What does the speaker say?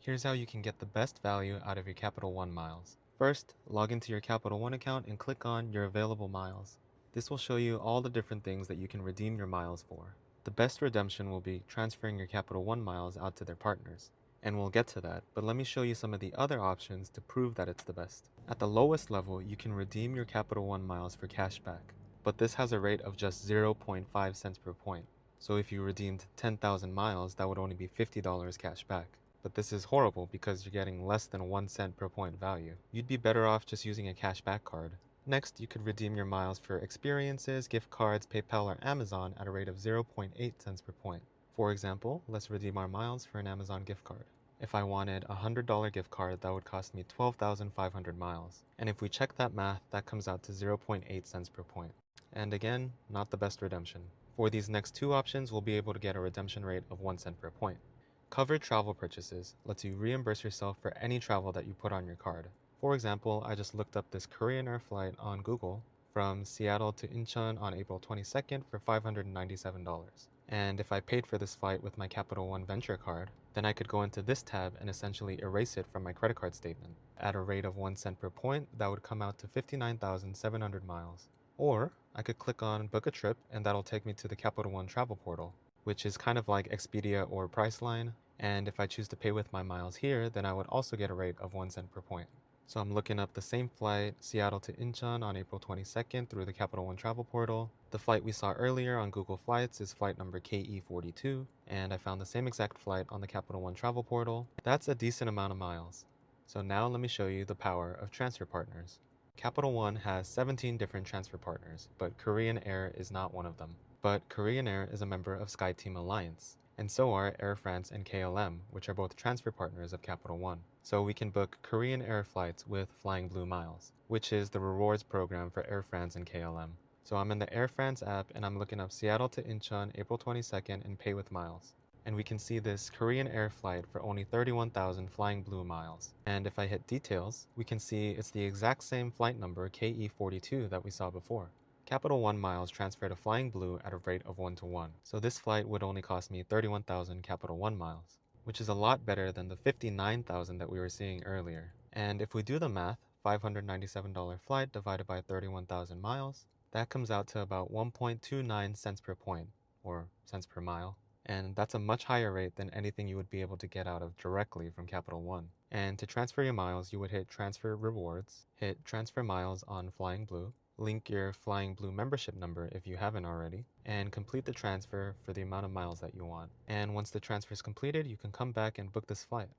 Here's how you can get the best value out of your Capital One miles. First, log into your Capital One account and click on your available miles. This will show you all the different things that you can redeem your miles for. The best redemption will be transferring your Capital One miles out to their partners. And we'll get to that, but let me show you some of the other options to prove that it's the best. At the lowest level, you can redeem your Capital One miles for cashback, but this has a rate of just 0.5 cents per point. So if you redeemed 10,000 miles, that would only be $50 cash back. But this is horrible because you're getting less than 1 cent per point value. You'd be better off just using a cashback card. Next, you could redeem your miles for experiences, gift cards, PayPal, or Amazon at a rate of 0.8 cents per point. For example, let's redeem our miles for an Amazon gift card. If I wanted a $100 gift card, that would cost me 12,500 miles. And if we check that math, that comes out to 0.8 cents per point. And again, not the best redemption. For these next two options, we'll be able to get a redemption rate of 1 cent per point. Covered travel purchases lets you reimburse yourself for any travel that you put on your card. For example, I just looked up this Korean Air flight on Google from Seattle to Incheon on April 22nd for $597. And if I paid for this flight with my Capital One Venture card, then I could go into this tab and essentially erase it from my credit card statement. At a rate of 1 cent per point, that would come out to 59,700 miles. Or I could click on book a trip and that'll take me to the Capital One travel portal, which is kind of like Expedia or Priceline. And if I choose to pay with my miles here, then I would also get a rate of 1 cent per point. So I'm looking up the same flight, Seattle to Incheon on April 22nd through the Capital One travel portal. The flight we saw earlier on Google Flights is flight number KE42, and I found the same exact flight on the Capital One travel portal. That's a decent amount of miles. So now let me show you the power of transfer partners. Capital One has 17 different transfer partners, but Korean Air is not one of them. But Korean Air is a member of SkyTeam Alliance, and so are Air France and KLM, which are both transfer partners of Capital One. So we can book Korean Air flights with Flying Blue Miles, which is the rewards program for Air France and KLM. So I'm in the Air France app and I'm looking up Seattle to Incheon, April 22nd, and pay with miles. And we can see this Korean Air flight for only 31,000 Flying Blue miles. And if I hit details, we can see it's the exact same flight number KE42 that we saw before. Capital One miles transfer to Flying Blue at a rate of 1-to-1. So this flight would only cost me 31,000 Capital One miles, which is a lot better than the 59,000 that we were seeing earlier. And if we do the math, $597 flight divided by 31,000 miles, that comes out to about 1.29 cents per point, or cents per mile. And that's a much higher rate than anything you would be able to get out of directly from Capital One. And to transfer your miles, you would hit Transfer Rewards, hit Transfer Miles on Flying Blue, link your Flying Blue membership number if you haven't already, and complete the transfer for the amount of miles that you want. And once the transfer is completed, you can come back and book this flight.